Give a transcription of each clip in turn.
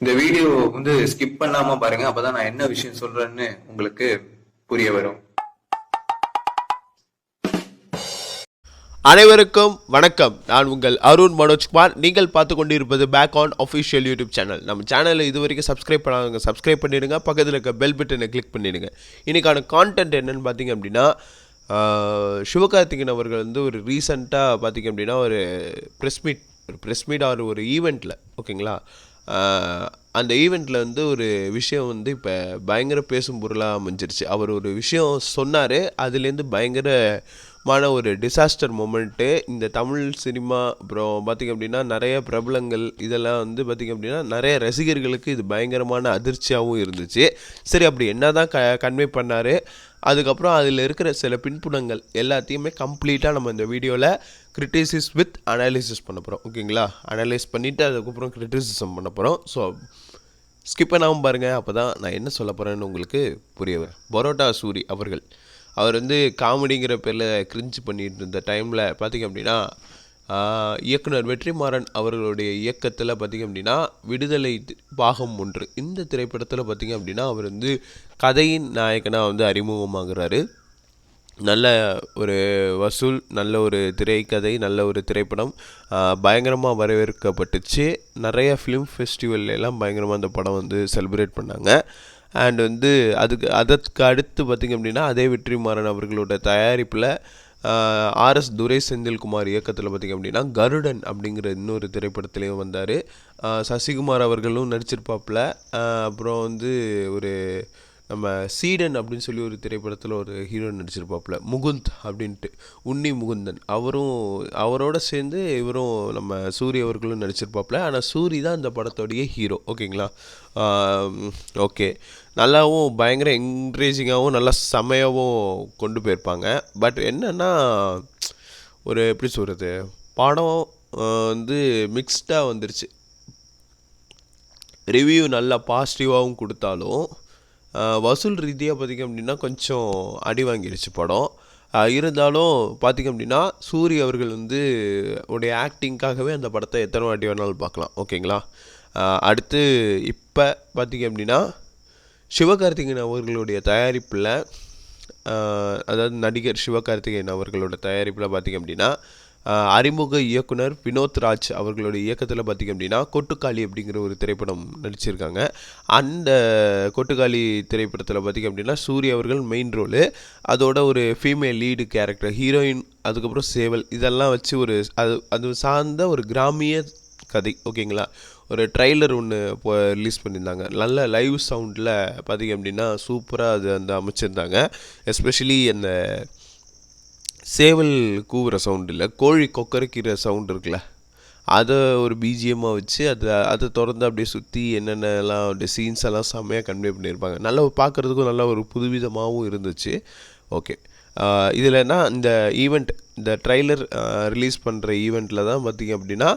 இந்த video skip பண்ணாம பாருங்க. அப்பதான் நான் என்ன விஷயம் சொல்றேன்னு உங்களுக்கு புரிய வரும். அனைவருக்கும் வணக்கம். நான் உங்கள் அருண் மனோஜ்குமார். நீங்கள் பார்த்து கொண்டிருப்பது back on official YouTube channel. நம்ம சேனலை இது வரைக்கும் சப்ஸ்கிரைப் பண்ணாங்க, சப்ஸ்கிரைப் பண்ணிடுங்க. பக்கத்தில் இருக்க பெல் பட்டனை கிளிக் பண்ணிடுங்க. இன்றைக்கான கான்டென்ட் என்னென்னு பார்த்தீங்க அப்படின்னா, சிவகார்த்திகேயன் அவர்கள் ஒரு ரீசெண்டாக பார்த்தீங்க அப்படின்னா ஒரு ப்ரெஸ் மீட் ஒரு ஈவெண்ட்டில், ஓகேங்களா, அந்த ஈவெண்ட்டில் ஒரு விஷயம் இப்போ பயங்கர பேசும் பொருளாக அமைஞ்சிருச்சு. அவர் ஒரு விஷயம் சொன்னார், அதுலேருந்து பயங்கரமான ஒரு டிசாஸ்டர் மொமெண்ட்டு இந்த தமிழ் சினிமா, அப்புறம் பார்த்திங்க அப்படின்னா நிறைய பிரபலங்கள், இதெல்லாம் பார்த்திங்க அப்படின்னா நிறைய ரசிகர்களுக்கு இது பயங்கரமான அதிர்ச்சியாகவும் இருந்துச்சு. சரி, அப்படி என்ன தான் கன்வே பண்ணார், அதுக்கப்புறம் அதில் இருக்கிற சில பின்புலங்கள் எல்லாத்தையுமே கம்ப்ளீட்டாக நம்ம இந்த வீடியோவில் கிரிட்டிசிஸ் வித் அனாலிசிஸ் பண்ண போகிறோம், ஓகேங்களா. அனலைஸ் பண்ணிவிட்டு அதுக்கப்புறம் கிரிட்டிசிசம் பண்ண போகிறோம். ஸோ ஸ்கிப் பண்ணாமல் பாருங்கள், அப்போ தான் நான் என்ன சொல்ல போகிறேன்னு உங்களுக்கு புரிய வரும். பரோட்டா சூரி அவர் காமெடிங்கிற பேரில் கிரிஞ்சு பண்ணிட்டு இருந்த டைமில் பார்த்திங்க அப்படின்னா, இயக்குனர் வெற்றிமாறன் அவர்களுடைய இயக்கத்தில் பார்த்திங்க அப்படின்னா விடுதலை பாகம் 1 இந்த திரைப்படத்தில் பார்த்திங்க அப்படின்னா அவர் கதையின் நாயகனாக அறிமுகமாகிறாரு. நல்ல ஒரு வசூல், நல்ல ஒரு திரைக்கதை, நல்ல ஒரு திரைப்படம், பயங்கரமாக வரவேற்கப்பட்டுச்சு. நிறைய ஃபிலிம் ஃபெஸ்டிவல்லாம் பயங்கரமாக அந்த படம் செலிப்ரேட் பண்ணாங்க. அண்ட் அதற்கு அடுத்து பார்த்திங்க அப்படின்னா அதே வெற்றிமாறன் அவர்களோட தயாரிப்பில் ஆர்எஸ் துரை செந்தில்குமார் இயக்கத்தில் பார்த்திங்க அப்படின்னா கருடன் அப்படிங்கிற இன்னொரு திரைப்படத்துலேயும் வந்தார். சசிகுமார் அவர்களும் நடிச்சிருப்பாப்பில். அப்புறம் ஒரு நம்ம சீடன் அப்படின்னு சொல்லி ஒரு திரைப்படத்தில் ஒரு ஹீரோ நடிச்சிருப்பாப்புல, முகுந்த் அப்படின்ட்டு, உன்னி முகுந்தன். அவரோட சேர்ந்து இவரும் நம்ம சூரி அவர்களும் நடிச்சிருப்பாப்புல. ஆனால் சூரி தான் இந்த படத்தோடைய ஹீரோ, ஓகேங்களா. ஓகே, நல்லாவும் பயங்கர என்கரேஜிங்காகவும் நல்லா செமையாகவும் கொண்டு போயிருப்பாங்க. பட் என்னென்னா எப்படி சொல்கிறது, படம் மிக்ஸ்டாக வந்துருச்சு. ரிவ்யூ நல்லா பாசிட்டிவாகவும் கொடுத்தாலும் வசூல் ரீதியாக பார்த்திங்க அப்படின்னா கொஞ்சம் அடி வாங்கிடுச்சு படம். இருந்தாலும் பார்த்திங்க அப்படின்னா சூரி அவர்கள் உடைய ஆக்டிங்காகவே அந்த படத்தை எத்தனை வாட்டி வேணாலும் பார்க்கலாம், ஓகேங்களா. அடுத்து இப்போ பார்த்திங்க அப்படின்னா சிவகார்த்திகேயன் அவர்களுடைய தயாரிப்பில், அதாவது நடிகர் சிவகார்த்திகேயன் அவர்களோட தயாரிப்பில் பார்த்திங்க அப்படின்னா அறிமுக இயக்குனர் வினோத் ராஜ் அவர்களுடைய இயக்கத்தில் பார்த்திங்க அப்படின்னா கொட்டுக்காளி அப்படிங்கிற ஒரு திரைப்படம் நடிச்சிருக்காங்க. அந்த கொட்டுக்காளி திரைப்படத்தில் பார்த்திங்க அப்படின்னா சூரிய அவர்கள் மெயின் ரோலு, அதோட ஒரு ஃபீமேல் லீடு கேரக்டர் ஹீரோயின், அதுக்கப்புறம் சேவல், இதெல்லாம் வச்சு அது சார்ந்த ஒரு கிராமிய கதை, ஓகேங்களா. ஒரு ட்ரைலர் ஒன்று இப்போ ரிலீஸ் பண்ணியிருந்தாங்க. நல்ல லைவ் சவுண்டில் பார்த்திங்க அப்படின்னா சூப்பராக அது அமைச்சிருந்தாங்க. எஸ்பெஷலி அந்த சேவல் கூவுற சவுண்டு இல்லை, கோழி கொக்கரைக்கிற சவுண்டு இருக்குல்ல, அதை ஒரு பிஜிஎம்மாக வச்சு அதை திறந்து அப்படியே சுற்றி என்னென்னலாம் அப்படியே சீன்ஸ் எல்லாம் செம்மையாக கன்வே பண்ணியிருப்பாங்க. நல்லா பார்க்குறதுக்கும் நல்லா ஒரு புதுவிதமாகவும் இருந்துச்சு. ஓகே, இதில்னா இந்த ஈவெண்ட், இந்த ட்ரைலர் ரிலீஸ் பண்ணுற ஈவெண்ட்டில் தான் பார்த்திங்க அப்படின்னா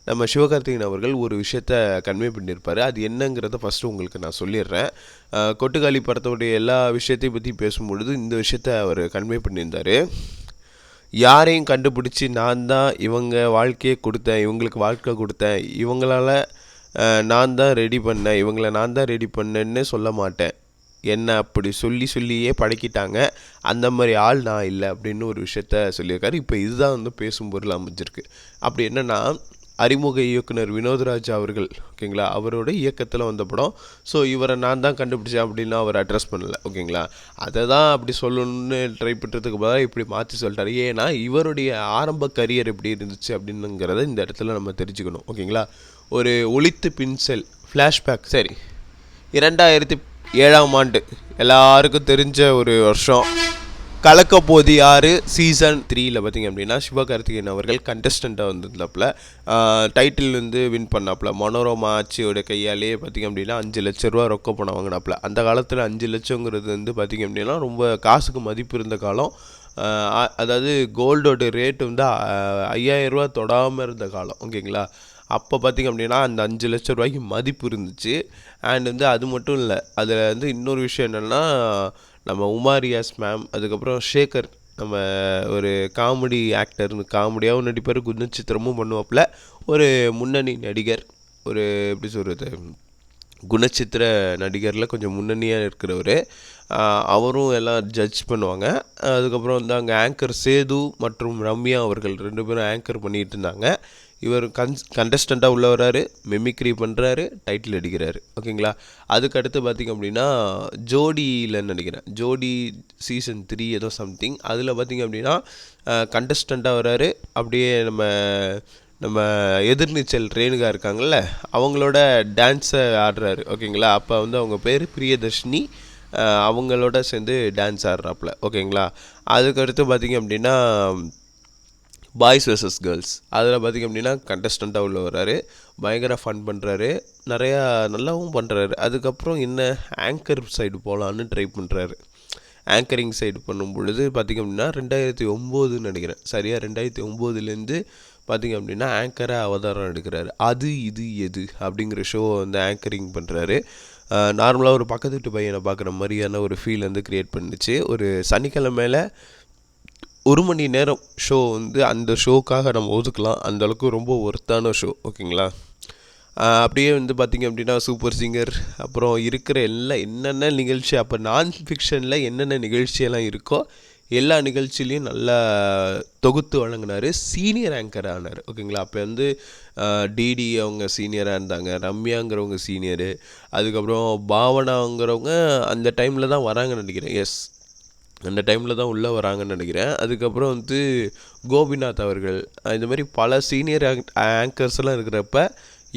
நம்ம சிவகார்த்திகேயன் அவர்கள் ஒரு விஷயத்த கன்வே பண்ணியிருப்பார். அது என்னங்கிறத ஃபஸ்ட்டு உங்களுக்கு நான் சொல்லிடுறேன். கொட்டுக்காளி படத்தோடைய எல்லா விஷயத்தையும் பற்றி பேசும்பொழுது இந்த விஷயத்த அவர் கன்வே பண்ணியிருந்தார். யாரையும் கண்டுபிடிச்சி நான் தான் இவங்க வாழ்க்கையை கொடுத்தேன், இவங்களுக்கு வாழ்க்கை கொடுத்தேன், இவங்களால் நான் தான் ரெடி பண்ணேன், இவங்கள நான் தான் ரெடி பண்ணேன்னு சொல்ல மாட்டேன், என்னை அப்படி சொல்லியே பழக்கிட்டாங்க, அந்த மாதிரி ஆள் நான் இல்லை அப்படின்னு ஒரு விஷயத்த சொல்லியிருக்காரு. இப்போ இதுதான் பேசும் பொருள் அமைஞ்சிருக்கு. அப்படி என்னென்னா, அறிமுக இயக்குனர் வினோத்ராஜ் அவர்கள், ஓகேங்களா, அவரோட இயக்கத்தில் வந்த படம். ஸோ இவரை நான் தான் கண்டுபிடிச்சேன் அப்படின்னா அவர் அட்ரஸ் பண்ணலை, ஓகேங்களா. அதை தான் அப்படி சொல்லணும்னு ட்ரை பண்ணுறதுக்கு பதிலாக இப்படி மாற்றி சொல்லிட்டாரு. ஏன்னா இவருடைய ஆரம்ப கரியர் எப்படி இருந்துச்சு அப்படின்னுங்கிறத இந்த இடத்துல நம்ம தெரிஞ்சுக்கணும், ஓகேங்களா. ஒரு ஒளித்து பின்செல் ஃப்ளாஷ்பேக். சரி, 2007ஆம் ஆண்டு எல்லாருக்கும் தெரிஞ்ச ஒரு வருஷம். கலக்கப்போது யார் சீசன் 3ல் பார்த்திங்க அப்படின்னா சிவகார்த்திகேயன் அவர்கள் கண்டஸ்டண்ட்டாக வந்திருந்தாப்புல. டைட்டில் வின் பண்ணாப்புல. மனோரமா ஆட்சியோட கையாலேயே பார்த்திங்க அப்படின்னா 5 லட்ச ரூபா ரொக்க பணம் வாங்கினாப்புல. அந்த காலத்தில் 5 லட்சங்கிறது பார்த்திங்க அப்படின்னா ரொம்ப காசுக்கு மதிப்பு இருந்த காலம். அதாவது கோல்டோட ரேட்டு 5000 ரூபா தொடாமல் இருந்த காலம், ஓகேங்களா. அப்போ பார்த்திங்க அப்படின்னா அந்த 5 லட்ச ரூபாய்க்கு மதிப்பு இருந்துச்சு. அண்ட் அது மட்டும் இல்லை, அதில் இன்னொரு விஷயம் என்னென்னா, நம்ம உமாரியாஸ் மேம், அதுக்கப்புறம் ஷேகர், நம்ம ஒரு காமெடி ஆக்டர்னு காமெடியாகவும் நடிப்பார், குணச்சித்திரமும் பண்ணுவாப்பில். ஒரு முன்னணி நடிகர், ஒரு எப்படி சொல்கிறது, குணச்சித்திர நடிகரில் கொஞ்சம் முன்னணியாக இருக்கிறவர். அவரும் எல்லாம் ஜட்ஜ் பண்ணுவாங்க. அதுக்கப்புறம் வந்து அங்கே ஆங்கர் சேது மற்றும் ரம்யா அவர்கள் 2 பேரும் ஆங்கர் பண்ணிகிட்டு இருந்தாங்க. இவர் கண்டஸ்டண்ட்டாக உள்ள வராரு, மெமிக்ரி பண்ணுறாரு, டைட்டில் அடிக்கிறாரு. ஓகேங்களா. அதுக்கடுத்து பார்த்திங்க அப்படின்னா ஜோடியில் நினைக்கிறேன், ஜோடி சீசன் 3 ஏதோ சம்திங், அதில் பார்த்திங்க அப்படின்னா கண்டஸ்டண்ட்டாக வராரு. அப்படியே நம்ம எதிர்நீச்சல் ரேணுகா இருக்காங்கள்ல, அவங்களோட டான்ஸை ஆடுறாரு. ஓகேங்களா. அப்போ வந்து அவங்க பேர் பிரியதர்ஷினி. அவங்களோட சேர்ந்து டான்ஸ் ஆடுறாப்புல. ஓகேங்களா. அதுக்கடுத்து பார்த்திங்க அப்படின்னா பாய்ஸ் வெர்சஸ் கேர்ள்ஸ், அதில் பார்த்திங்க அப்படின்னா கண்டஸ்டண்ட்டாக உள்ள வர்றாரு, பயங்கர ஃபன் பண்ணுறாரு, நிறையா நல்லாவும் பண்ணுறாரு. அதுக்கப்புறம் என்ன ஆங்கர் சைடு போகலான்னு ட்ரை பண்ணுறாரு. ஆங்கரிங் சைடு பண்ணும் பொழுது பார்த்திங்க அப்படின்னா 2009 நினைக்கிறேன், சரியாக 2009 பார்த்திங்க அப்படின்னா ஆங்கராக அவதாரம் எடுக்கிறாரு. அது இது எது அப்படிங்கிற ஷோவை வந்து ஆங்கரிங் பண்ணுறாரு. நார்மலாக ஒரு பக்கத்து வீட்டு பையனை பார்க்குற மாதிரியான ஒரு ஃபீல் வந்து க்ரியேட் பண்ணிச்சு. ஒரு சனிக்கிழமையில் 1 மணி நேரம் ஷோ வந்து அந்த ஷோக்காக நம்ம ஒதுக்கலாம், அந்தளவுக்கு ரொம்ப ஒர்த்தான ஷோ. ஓகேங்களா. அப்படியே வந்து பார்த்திங்க அப்படின்னா சூப்பர் சிங்கர், அப்புறம் இருக்கிற என்னென்ன நிகழ்ச்சி, அப்போ நான் ஃபிக்ஷனில் என்னென்ன நிகழ்ச்சியெல்லாம் இருக்கோ எல்லா நிகழ்ச்சியிலையும் நல்லா தொகுத்து வழங்கினார். சீனியர் ஆங்கர் ஆனார். ஓகேங்களா. அப்போ வந்து டிடி அவங்க சீனியராக இருந்தாங்க, ரம்யாங்கிறவங்க சீனியரு, அதுக்கப்புறம் பாவனாங்கிறவங்க அந்த டைமில் தான் வராங்கன்னு நினைக்கிறேன். எஸ், அந்த டைமில் தான் உள்ளே வராங்கன்னு நினைக்கிறேன். அதுக்கப்புறம் வந்து கோபிநாத் அவர்கள், இந்த மாதிரி பல சீனியர் ஆங்கர்ஸ்லாம் இருக்கிறப்ப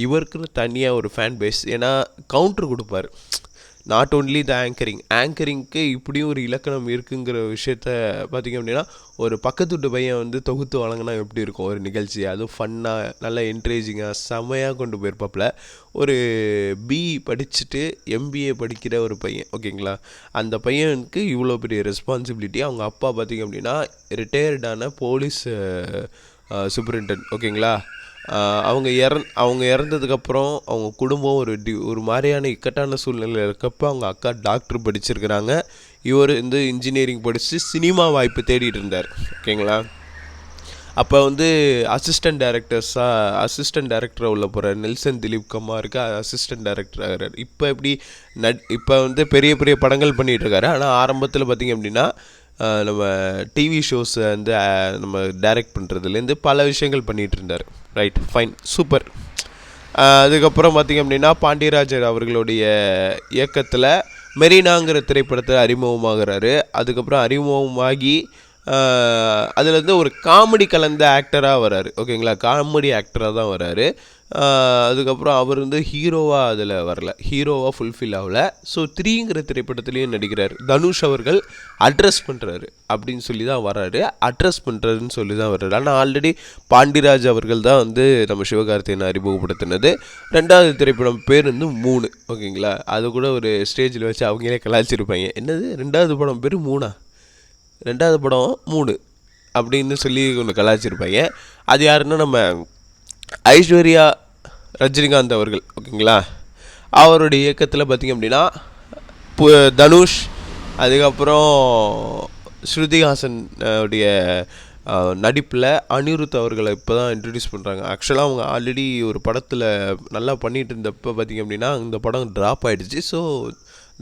இவருக்குன்னு தனியாக ஒரு ஃபேன் பேஸ். ஏன்னா கவுண்ட்ரு கொடுப்பார். நாட் ஓன்லி த ஆங்கரிங்க்கு இப்படியும் ஒரு இலக்கணம் இருக்குங்கிற விஷயத்த பார்த்திங்க அப்படின்னா ஒரு பக்கத்து வீட்டு பையன் வந்து தொகுத்து வழங்கினா எப்படி இருக்கும் ஒரு நிகழ்ச்சி, அதுவும் ஃபன்னாக நல்லா என்கரேஜிங்காக செம்மையாக கொண்டு போயிருப்பாப்பில். ஒரு பிஇ படிச்சுட்டு எம்பிஏ படிக்கிற ஒரு பையன். ஓகேங்களா. அந்த பையனுக்கு இவ்வளோ பெரிய ரெஸ்பான்சிபிலிட்டி. அவங்க அப்பா பார்த்திங்க அப்படின்னா ரிட்டையர்டான போலீஸ் சூப்பரிண்டென்ட். ஓகேங்களா. அவங்க இறந்ததுக்கப்புறம் அவங்க குடும்பம் ஒரு மாதிரியான இக்கட்டான சூழ்நிலையில் இருக்கப்போ அவங்க அக்கா டாக்டர் படிச்சிருக்கிறாங்க. இவர் வந்து இன்ஜினியரிங் படித்து சினிமா வாய்ப்பு தேடிட்டு இருந்தார். ஓகேங்களா. அப்போ வந்து அசிஸ்டன்ட் டைரக்டராக உள்ள போகிறார். நெல்சன் திலீப் குமாருக்கு அசிஸ்டன்ட் டைரக்டர் ஆகிறார். இப்போ வந்து பெரிய பெரிய படங்கள் பண்ணிகிட்ருக்காரு. ஆனால் ஆரம்பத்தில் பார்த்திங்க அப்படின்னா நம்ம டிவி ஷோஸை வந்து நம்ம டைரக்ட் பண்ணுறதுலேருந்து பல விஷயங்கள் பண்ணிகிட்டு இருந்தார். Right, fine, super. அதுக்கப்புறம் பார்த்திங்க அப்படின்னா பாண்டியராஜர் அவர்களுடைய இயக்கத்தில் மெரினாங்கிற திரைப்படத்தில் அறிமுகமாகிறாரு. அதுக்கப்புறம் அறிமுகமாகி அதுலேருந்து ஒரு காமெடி கலந்த ஆக்டராக வராரு. ஓகேங்களா. காமெடி ஆக்டராக தான் வராரு. அதுக்கப்புறம் அவர் வந்து ஹீரோவாக அதில் வரல, ஹீரோவாக ஃபுல்ஃபில் ஆகலை. ஸோ 3ங்கிற திரைப்படத்துலேயும் நடிக்கிறார். தனுஷ் அவர்கள் அட்ரஸ் பண்ணுறாரு அப்படின்னு சொல்லி தான் வர்றாரு, அட்ரஸ் பண்ணுறாருன்னு சொல்லி தான் வர்றாரு. ஆனால் ஆல்ரெடி பாண்டிராஜ் அவர்கள் தான் வந்து நம்ம சிவகார்த்திகேயனை அறிமுகப்படுத்தினது. 2வது திரைப்படம் பேர் வந்து 3. ஓகேங்களா. அது கூட ஒரு ஸ்டேஜில் வச்சு அவங்களே கலாய்ச்சிருப்பாங்க, என்னது 2வது படம் பேர் 3, 2வது படம் 3 அப்படின்னு சொல்லி ஒன்று கலாய்ச்சிருப்பாங்க. அது யாருன்னா நம்ம ஐஸ்வர்யா ரஜினிகாந்த் அவர்கள். ஓகேங்களா. அவருடைய இயக்கத்தில் பார்த்திங்க அப்படின்னா தனுஷ், அதுக்கப்புறம் ஸ்ருதிஹாசன் உடைய நடிப்பில் அனிருத் அவர்களை இப்போ தான் இன்ட்ரடியூஸ் பண்ணுறாங்க. ஆக்சுவலாக அவங்க ஆல்ரெடி ஒரு படத்தில் நல்லா பண்ணிகிட்டு இருந்தப்போ பார்த்திங்க அப்படின்னா இந்த படம் ட்ராப் ஆகிடுச்சு. ஸோ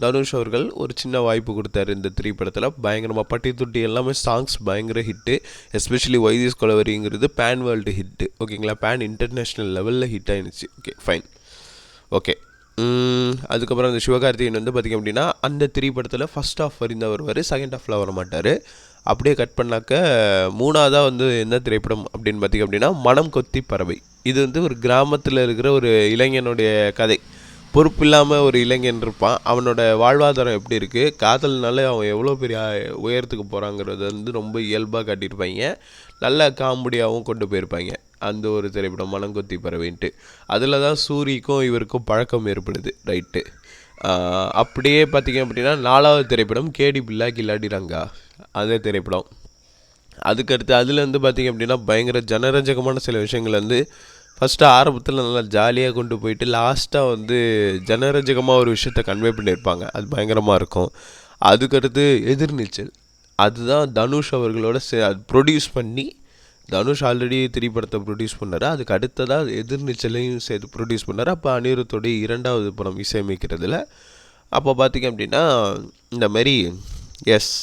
தனுஷ் அவர்கள் ஒரு சின்ன வாய்ப்பு கொடுத்தாரு இந்த 3 படத்தில். பயங்கரமாக பட்டி தொட்டி எல்லாமே சாங்ஸ் பயங்கர ஹிட்டு. எஸ்பெஷலி வைதிஸ் கொலவரிங்கிறது பேன் வேர்ல்டு ஹிட்டு. ஓகேங்களா. பேன் இன்டர்நேஷ்னல் லெவலில் ஹிட் ஆகிடுச்சு. Okay, fine, okay. அதுக்கப்புறம் அந்த சிவகார்த்திகேயன் வந்து பார்த்திங்க அப்படின்னா அந்த 3 படத்தில் ஃபஸ்ட் ஹாஃப் வரைந்து வருவார், செகண்ட் ஹாஃபில் வர மாட்டார். அப்படியே கட் பண்ணாக்க 3வதாக வந்து என்ன திரைப்படம் அப்படின்னு பார்த்திங்க அப்படின்னா மனம் கொத்தி பறவை. இது வந்து ஒரு கிராமத்தில் இருக்கிற ஒரு இளைஞனுடைய கதை. பொறுப்பு இல்லாமல் ஒரு இளைஞன் இருப்பான், அவனோட வாழ்வாதாரம் எப்படி இருக்குது, காதல்னால அவன் எவ்வளோ பெரிய உயரத்துக்கு போகிறாங்கிறது வந்து ரொம்ப இயல்பாக காட்டியிருப்பாங்க. நல்ல காமெடியாகவும் கொண்டு போயிருப்பாங்க அந்த ஒரு திரைப்படம் மனங்கொத்தி பறவைன்ட்டு. அதில் தான் சூரிக்கும் இவருக்கும் பழக்கம் ஏற்படுது. ரைட்டு. அப்படியே பார்த்திங்க அப்படின்னா 4வது திரைப்படம் கேடி பில்லா கில்லாடி ரங்கா, அதே திரைப்படம். அதுக்கடுத்து அதில் வந்து பார்த்திங்க அப்படின்னா பயங்கர ஜனரஞ்சகமான சில விஷயங்கள் வந்து ஃபஸ்ட்டு ஆரம்பத்தில் நல்லா ஜாலியாக கொண்டு போயிட்டு லாஸ்ட்டாக வந்து ஜனரஞ்சகமாக ஒரு விஷயத்த கன்வே பண்ணியிருப்பாங்க. அது பயங்கரமாக இருக்கும். அதுக்கடுத்து எதிர்நீச்சல், அதுதான் தனுஷ் அவர்களோட அது ப்ரொடியூஸ் பண்ணி தனுஷ் ஆல்ரெடி திரைப்படத்தை ப்ரொடியூஸ் பண்ணார், அதுக்கு அடுத்ததாக எதிர்நீச்சலையும் சேர்த்து ப்ரொடியூஸ் பண்ணார். அப்போ அனிருத்தோடைய 2வது படம் இசையமைக்கிறதுல அப்போ பார்த்திங்க அப்படின்னா இந்த மாதிரி எஸ்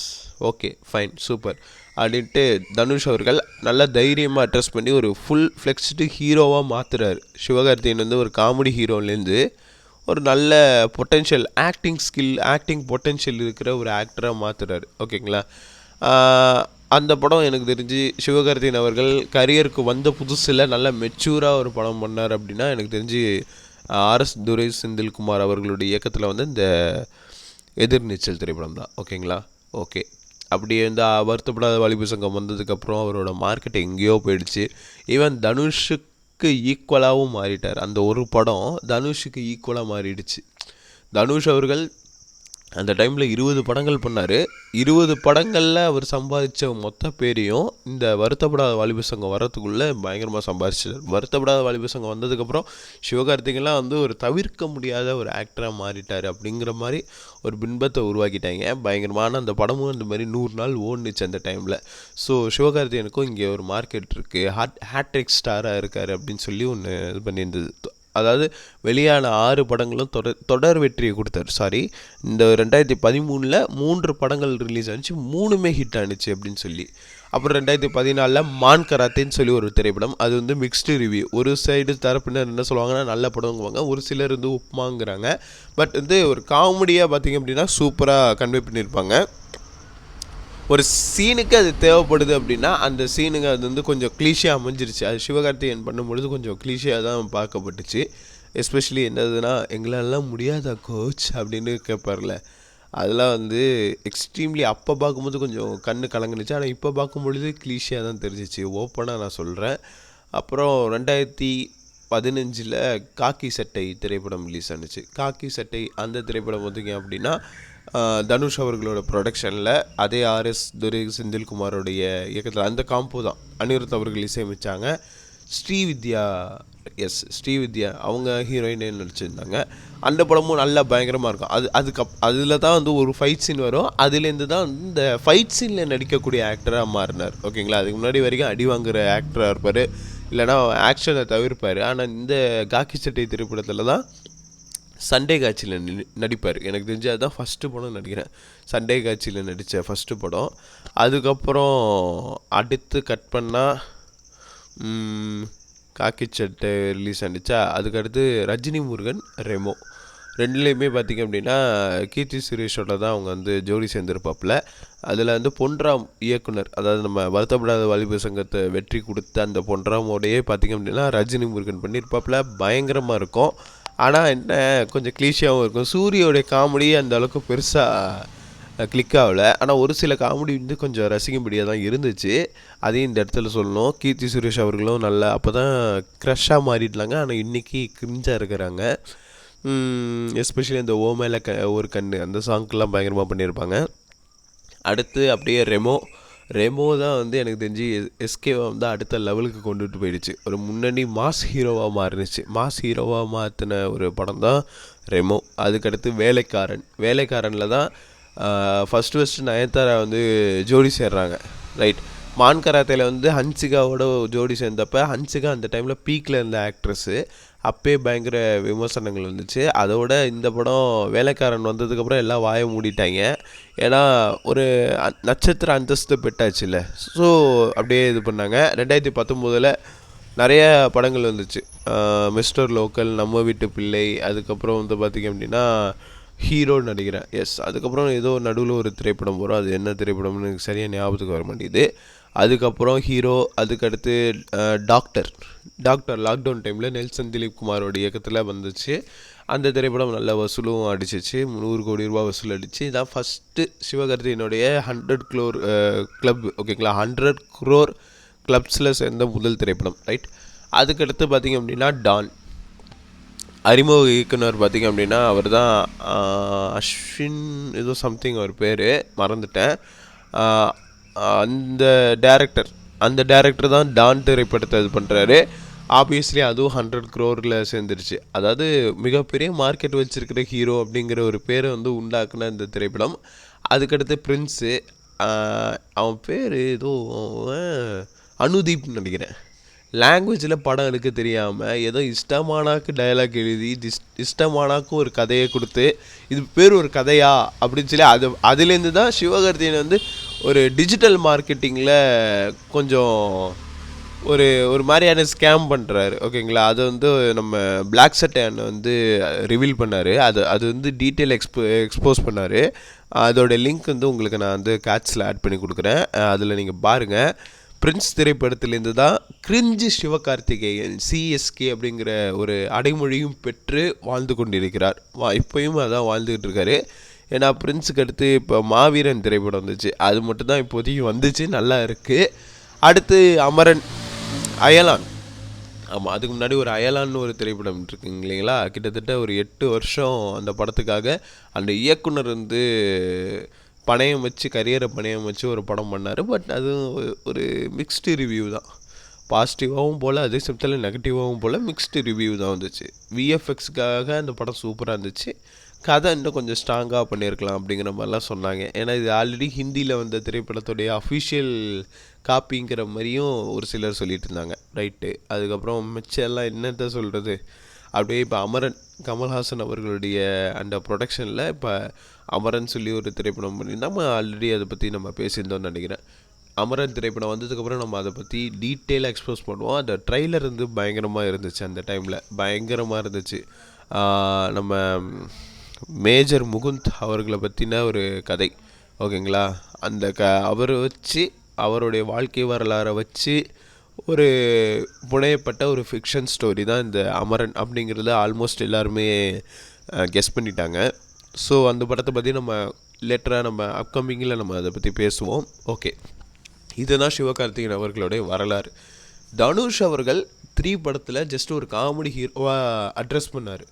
ஓகே ஃபைன் சூப்பர் அப்படின்ட்டு தனுஷ் அவர்கள் நல்லா தைரியமாக அட்ரஸ் பண்ணி ஒரு ஃபுல் ஃப்ளெக்ஸ்டு ஹீரோவாக மாற்றுறாரு. சிவகார்த்திகேயன் வந்து ஒரு காமெடி ஹீரோலேருந்து ஒரு நல்ல பொட்டென்ஷியல் ஆக்டிங் பொட்டென்ஷியல் இருக்கிற ஒரு ஆக்டராக மாற்றுறாரு. ஓகேங்களா? அந்த படம் எனக்கு தெரிஞ்சு சிவகார்த்திகேயன் அவர்கள் கரியருக்கு வந்த புதுசில் நல்ல மெச்சூராக ஒரு படம் பண்ணார் அப்படின்னா எனக்கு தெரிஞ்சு ஆர்எஸ் துரை செந்தில்குமார் அவர்களுடைய இயக்கத்தில் வந்து இந்த எதிர்நீச்சல் திரைப்படம் தான். ஓகேங்களா? ஓகே. அப்படியே இந்த வருத்தப்படாத வாலிப சங்கம் வந்ததுக்கப்புறம் அவரோட மார்க்கெட் எங்கேயோ போயிடுச்சு. ஈவன் தனுஷுக்கு ஈக்குவலாகவும் மாறிட்டார். அந்த ஒரு படம் தனுஷுக்கு ஈக்குவலாக மாறிடுச்சு. தனுஷ் அவர்கள் அந்த டைமில் 20 படங்கள் பண்ணார். 20 படங்களில் அவர் சம்பாதிச்ச மொத்த பேரையும் இந்த வருத்தப்படாத வாலிப சங்கம் வரத்துக்குள்ளே பயங்கரமாக சம்பாதிச்சார். வருத்தப்படாத வாலிப சங்கம் வந்ததுக்கப்புறம் சிவகார்த்திகேயன்லாம் வந்து ஒரு தவிர்க்க முடியாத ஒரு ஆக்டராக மாறிட்டார் அப்படிங்கிற மாதிரி ஒரு பின்பத்தை உருவாக்கிட்டாங்க. பயங்கரமான அந்த படமும் இந்த மாதிரி 100 நாள் ஓடுனுச்சு அந்த டைமில். ஸோ சிவகார்த்திகேயனுக்கும் இங்கே ஒரு மார்க்கெட் இருக்குது, ஹேட்ரிக் ஸ்டாராக இருக்கார் அப்படின்னு சொல்லி ஒன்று இது பண்ணியிருந்தது. அதாவது வெளியான 6 படங்களும் தொடர் வெற்றியை கொடுத்தாரு. இந்த 2013 3 படங்கள் ரிலீஸ் ஆனிச்சு, 3மே ஹிட் ஆனிச்சு அப்படின்னு சொல்லி. அப்புறம் 2014 மான் கராத்தேன்னு சொல்லி ஒரு திரைப்படம், அது வந்து மிக்ஸ்டு ரிவ்யூ. ஒரு சைடு தரப்பினர் என்ன சொல்லுவாங்கன்னா நல்ல படங்குவாங்க, ஒரு சிலர் வந்து உப்புமாங்கிறாங்க. பட் வந்து ஒரு காமெடியாக பார்த்திங்க அப்படின்னா சூப்பராக கன்வே பண்ணியிருப்பாங்க. ஒரு சீனுக்கு அது தேவைப்படுது அப்படின்னா அந்த சீனுங்க அது வந்து கொஞ்சம் க்ளீஷியாக அமைஞ்சிருச்சு. அது சிவகார்த்திகேயன் பண்ணும்பொழுது கொஞ்சம் க்ளீஷியாக தான் பார்க்கப்பட்டுச்சு. எஸ்பெஷலி என்னதுன்னா எங்களாலலாம் முடியாதா கோச் அப்படின்னு கேட்பார்ல, அதெல்லாம் வந்து எக்ஸ்ட்ரீம்லி அப்போ பார்க்கும்போது கொஞ்சம் கண்ணு கலங்குனுச்சு. ஆனால் இப்போ பார்க்கும்பொழுது க்ளீஷியாக தான் தெரிஞ்சிச்சு, ஓப்பனாக நான் சொல்கிறேன். அப்புறம் 2015 காக்கி சட்டை திரைப்படம் ரிலீஸ் ஆனிச்சு. காக்கி சட்டை அந்த திரைப்படம் பார்த்திங்க அப்படின்னா தனுஷ் அவர்களோட ப்ரொடக்ஷனில் அதே ஆர்எஸ் துரை செந்தில்குமாரோடைய இயக்கத்தில் அந்த காம்போ தான் அனிருத் அவர்கள் இசையமைச்சாங்க. ஸ்ரீவித்யா அவங்க ஹீரோயினே நடிச்சிருந்தாங்க. அந்த படமும் நல்லா பயங்கரமாக இருக்கும். அதில் தான் வந்து ஒரு ஃபைட் சீன் வரும். அதுலேருந்து தான் வந்து இந்த ஃபைட் சீனில் நடிக்கக்கூடிய ஆக்டராக மாறினார். ஓகேங்களா? அதுக்கு முன்னாடி வரைக்கும் அடி வாங்குகிற ஆக்டராக இருப்பார், இல்லைனா ஆக்ஷனை தவிர்ப்பார். ஆனால் இந்த காக்கி சட்டை திரைப்படத்தில் தான் சண்டே காட்சியில் நடிப்பார். எனக்கு தெரிஞ்சு அதுதான் ஃபஸ்ட்டு படம் நினைக்கிறேன், சண்டே காட்சியில் நடித்த ஃபஸ்ட்டு படம். அதுக்கப்புறம் அடுத்து கட் பண்ணால் காக்கி சட்டை ரிலீஸ் ஆனிச்சா, அதுக்கடுத்து ரஜினி முருகன் ரெமோ ரெண்டுலேயுமே பார்த்திங்க அப்படின்னா கீர்த்தி சுரேஷோட தான் அவங்க வந்து ஜோடி சேர்ந்துருப்பாப்பில். அதில் வந்து பொன்ராம் இயக்குனர், அதாவது நம்ம வருத்தப்படாத வாலிப சங்கத்தை வெற்றி கொடுத்த அந்த பொன்ராமோடையே பார்த்திங்க அப்படின்னா ரஜினி முருகன் பண்ணியிருப்பாப்பில். பயங்கரமாக இருக்கும். ஆனால் என்ன கொஞ்சம் க்ளீஷியாகவும் இருக்கும். சூரியோடைய காமெடி அந்த அளவுக்கு பெருசாக கிளிக் ஆகலை. ஆனால் ஒரு சில காமெடி வந்து கொஞ்சம் ரசிக்கும்படியாக தான் இருந்துச்சு. அதையும் இந்த இடத்துல சொல்லணும். கீர்த்தி சுரேஷ் அவர்களும் நல்லா அப்போ தான் க்ரஷ்ஷாக மாறிடலாங்க. ஆனால் இன்றைக்கி கிரிஞ்சாக இருக்கிறாங்க. எஸ்பெஷலி அந்த ஓ மேலே ஒரு கண்ணு அந்த சாங்க்கெலாம் பயங்கரமாக பண்ணியிருப்பாங்க. அடுத்து அப்படியே ரெமோ தான் வந்து எனக்கு தெரிஞ்சு எஸ்கேவை வந்து அடுத்த லெவலுக்கு கொண்டுட்டு போயிடுச்சு. ஒரு முன்னணி மாஸ் ஹீரோவாக மாற்றின ஒரு படம் தான் ரெமோ. அதுக்கடுத்து வேலைக்காரனில் தான் ஃபஸ்ட்டு நயன்தாரா வந்து ஜோடி சேர்றாங்க. ரைட். மான் கராத்தேல வந்து ஹன்சிகாவோட ஜோடி சேர்ந்தப்போ ஹன்சிகா அந்த டைமில் பீக்கில் இருந்த ஆக்ட்ரஸ்ஸு. அப்பே பயங்கர விமர்சனங்கள் வந்துச்சு. அதோட இந்த படம் வேலைக்காரன் வந்ததுக்கப்புறம் எல்லாம் வாயை மூடிட்டாங்க. ஏன்னா ஒரு நட்சத்திர அந்தஸ்து பெற்றாச்சுல்ல. ஸோ அப்படியே இது பண்ணாங்க. 2019 நிறைய படங்கள் வந்துச்சு. மிஸ்டர் லோக்கல், நம்ம வீட்டு பிள்ளை, அதுக்கப்புறம் வந்து பார்த்திங்க அப்படின்னா ஹீரோன்னு நினைக்கிறேன். எஸ். அதுக்கப்புறம் ஏதோ நடுவில் ஒரு திரைப்படம் வரும், அது என்ன திரைப்படம்னு எனக்கு சரியாக ஞாபகத்துக்கு வர மாட்டேங்குது. அதுக்கப்புறம் ஹீரோ. அதுக்கடுத்து டாக்டர் லாக்டவுன் டைமில் நெல்சன் திலீப் குமாரோட இயக்கத்தில் வந்துச்சு. அந்த திரைப்படம் நல்ல வசூலும் அடிச்சிச்சு, 100 கோடி ரூபா வசூல் அடிச்சு. இதான் ஃபஸ்ட்டு சிவகார்த்திகேயனுடைய 100 crore கிளப். ஓகேங்களா? 100 crore கிளப்ஸில் சேர்ந்த முதல் திரைப்படம். ரைட். அதுக்கடுத்து பார்த்திங்க அப்படின்னா டான். அறிமுக இயக்குனர் பார்த்திங்க அப்படின்னா அவர் தான் அஸ்வின் ஏதோ சம்திங் அவர் பேர் மறந்துட்டேன். அந்த டேரக்டர் தான் டான் திரைப்படத்தை இது பண்ணுறாரு. ஆப்வியஸ்லி அதுவும் 100 crore சேர்ந்துருச்சு. அதாவது மிகப்பெரிய மார்க்கெட் வச்சுருக்கிற ஹீரோ அப்படிங்கிற ஒரு பேரை வந்து உண்டாக்குன இந்த திரைப்படம். அதுக்கடுத்து பிரின்ஸு, அவன் பேர் ஏதோ அனுதீப்னு நினைக்கிறேன். லாங்குவேஜில் படம் எடுக்க தெரியாமல் ஏதோ இஷ்டமானாக்கு டயலாக் எழுதி இஷ்டமானாக்கும் ஒரு கதையை கொடுத்து இது பேர் ஒரு கதையா அப்படின்னு சொல்லி அதுலேருந்து தான் சிவகார்த்திகேயன் வந்து ஒரு டிஜிட்டல் மார்க்கெட்டிங்கில் கொஞ்சம் ஒரு மாதிரியான ஸ்கேம் பண்ணுறாரு. ஓகேங்களா, அது வந்து நம்ம பிளாக் சட்டையான வந்து ரிவீல் பண்ணார். அது வந்து டீட்டெயில் எக்ஸ்போஸ் பண்ணார். அதோட லிங்க் வந்து உங்களுக்கு நான் வந்து கேட்சில் ஆட் பண்ணி கொடுக்குறேன். அதில் நீங்கள் பாருங்கள். பிரின்ஸ் திரைப்படத்திலேருந்து தான் கிரிஞ்சு சிவகார்த்திகேயன் சிஎஸ்கே அப்படிங்கிற ஒரு அடைமொழியும் பெற்று வாழ்ந்து கொண்டிருக்கிறார். இப்போயும் அதான் வாழ்ந்துக்கிட்டு இருக்காரு. ஏன்னா பிரின்ஸுக்கு அடுத்து இப்போ மாவீரன் திரைப்படம் வந்துச்சு, அது மட்டும்தான் இப்போதைக்கு வந்துச்சு, நல்லா இருக்குது. அடுத்து அமரன், அயலான். ஆமாம், அதுக்கு முன்னாடி ஒரு அயலான்னு ஒரு திரைப்படம் இருக்குங்க இல்லைங்களா, கிட்டத்தட்ட ஒரு 8 வருஷம் அந்த படத்துக்காக அந்த இயக்குனர் வந்து கரியரை பணயம் வச்சு ஒரு படம் பண்ணார். பட் அது ஒரு மிக்ஸ்டு ரிவ்யூ தான். பாசிட்டிவாகவும் போல், அதே சமயத்தில் நெகட்டிவாகவும் போல் மிக்ஸ்டு ரிவ்யூ தான் வந்துச்சு. விஎஃப்எக்ஸுக்காக அந்த படம் சூப்பராக இருந்துச்சு. கதை இன்னும் கொஞ்சம் ஸ்ட்ராங்காக பண்ணியிருக்கலாம் அப்படிங்கிற மாதிரிலாம் சொன்னாங்க. ஏன்னா இது ஆல்ரெடி ஹிந்தியில் வந்த திரைப்படத்துடைய அஃபிஷியல் காப்பிங்கிற மாதிரியும் ஒரு சிலர் சொல்லிட்டு இருந்தாங்க. ரைட்டு. அதுக்கப்புறம் மிச்சம் என்னத்தை சொல்கிறது, அப்படியே இப்போ அமரன் கமல்ஹாசன் அவர்களுடைய அந்த ப்ரொடக்ஷனில் இப்போ அமரன் சொல்லி ஒரு திரைப்படம் பண்ணி நம்ம ஆல்ரெடி அதை பற்றி நம்ம பேசியிருந்தோம்னு நினைக்கிறேன். அமரன் திரைப்படம் வந்ததுக்கப்புறம் நம்ம அதை பற்றி டீட்டெயிலாக எக்ஸ்போஸ் பண்ணுவோம். அந்த ட்ரைலர் வந்து பயங்கரமாக இருந்துச்சு, அந்த டைமில் பயங்கரமாக இருந்துச்சு. நம்ம மேஜர் முகுந்த் அவர்களை பற்றின ஒரு கதை. ஓகேங்களா, அந்த அவரை வச்சு அவருடைய வாழ்க்கை வரலாறை வச்சு ஒரு புனையப்பட்ட ஒரு ஃபிக்ஷன் ஸ்டோரி தான் இந்த அமரன் அப்படிங்கிறத ஆல்மோஸ்ட் எல்லாருமே கெஸ் பண்ணிட்டாங்க. ஸோ அந்த படத்தை பற்றி நம்ம லேட்டராக நம்ம அப்கமிங்கில் நம்ம அதை பற்றி பேசுவோம். ஓகே, இதுதான் சிவகார்த்திகேயன் அவர்களுடைய வரலாறு. தனுஷ் அவர்கள் 3 படத்தில் ஜஸ்ட் ஒரு காமெடி ஹீரோவாக அட்ரஸ் பண்ணார்.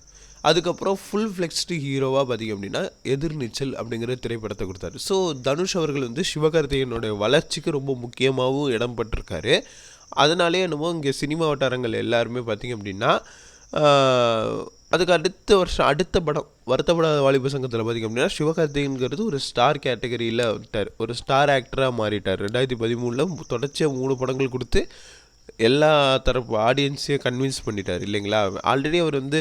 அதுக்கப்புறம் ஃபுல் ஃப்ளெக்ஸ்டு ஹீரோவாக பார்த்திங்க அப்படின்னா எதிர்நீச்சல் அப்படிங்கிற திரைப்படத்தை கொடுத்தாரு. ஸோ தனுஷ் அவர்கள் வந்து சிவகார்த்திகேயனுடைய வளர்ச்சிக்கு ரொம்ப முக்கியமாகவும் இடம் பட்டிருக்காரு. அதனாலே என்னமோ இங்கே சினிமா வட்டாரங்கள் எல்லாருமே பார்த்திங்க அப்படின்னா அதுக்கு அடுத்த படம் வருத்தப்படாத வாலிப சங்கத்தில் பார்த்திங்க அப்படின்னா சிவகார்த்திகேயன்கிறது ஒரு ஸ்டார் கேட்டகரியில் விட்டார், ஒரு ஸ்டார் ஆக்டராக மாறிட்டார். 2013 தொடர்ச்சியாக 3 படங்கள் கொடுத்து எல்லா தரப்பு ஆடியன்ஸையும் கன்வின்ஸ் பண்ணிட்டார் இல்லைங்களா. ஆல்ரெடி அவர் வந்து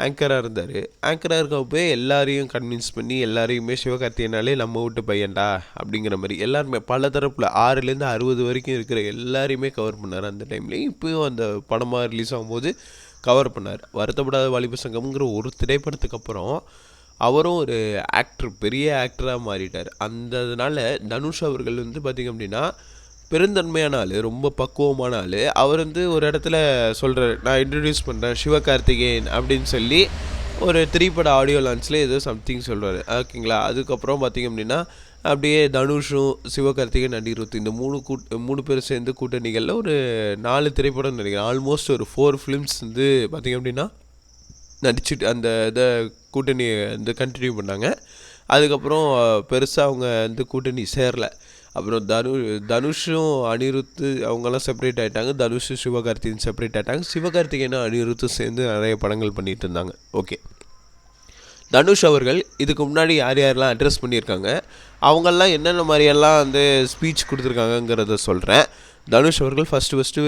ஆங்கராக இருந்தார். ஆங்கராக இருக்கப்போ எல்லாரையும் கன்வின்ஸ் பண்ணி எல்லாரையுமே சிவகார்த்திகேயனாலே நம்ம வீட்டு பையன்டா அப்படிங்கிற மாதிரி எல்லாருமே பல தரப்பில் 6லேருந்து 60 வரைக்கும் இருக்கிற எல்லாரையுமே கவர் பண்ணார். அந்த டைம்லேயும் இப்போயும் அந்த படமாக ரிலீஸ் ஆகும்போது கவர் பண்ணார். வருத்தப்படாத வாலிப சங்கம்ங்கிற ஒரு திரைப்படத்துக்கு அப்புறம் அவரும் ஒரு ஆக்டர், பெரிய ஆக்டராக மாறிட்டார். அதனால தனுஷ் அவர்கள் வந்து பார்த்திங்க அப்படின்னா பெருந்தன்மையான ஆள், ரொம்ப பக்குவமான ஆள். அவர் வந்து ஒரு இடத்துல சொல்கிறார், நான் இன்ட்ரடியூஸ் பண்ணுறேன் சிவகார்த்திகேயன் அப்படின்னு சொல்லி ஒரு 3 பட ஆடியோ லான்ச்சில் ஏதோ சம்திங் சொல்கிறாரு. ஓகேங்களா, அதுக்கப்புறம் பார்த்திங்க அப்படின்னா அப்படியே தனுஷும் சிவகார்த்திகேயன் அனிருத் இந்த 3 பேர் சேர்ந்து கூட்டணிகளில் ஒரு 4 திரைப்படம் நினைக்கிறேன். ஆல்மோஸ்ட் ஒரு 4 ஃபிலிம்ஸ் வந்து பார்த்திங்க அப்படின்னா நடிச்சுட்டு அந்த இதை கூட்டணியை வந்து கண்டினியூ பண்ணாங்க. அதுக்கப்புறம் பெருசாக அவங்க வந்து கூட்டணி சேரலை. அப்புறம் தனுஷும் அனிருத்து அவங்கெல்லாம் செப்பரேட் ஆகிட்டாங்க. தனுஷ் சிவகார்த்திகேயன் செப்பரேட் ஆகிட்டாங்க. சிவகார்த்திகேயனும் அனிருத்தும் சேர்ந்து நிறைய படங்கள் பண்ணிகிட்டு இருந்தாங்க. ஓகே, தனுஷ் அவர்கள் இதுக்கு முன்னாடி யாரெல்லாம் அட்ரஸ் பண்ணியிருக்காங்க, அவங்கெல்லாம் என்னென்ன மாதிரியெல்லாம் வந்து ஸ்பீச் கொடுத்துருக்காங்கங்கிறத சொல்கிறேன். தனுஷ் அவர்கள் ஃபஸ்ட்டு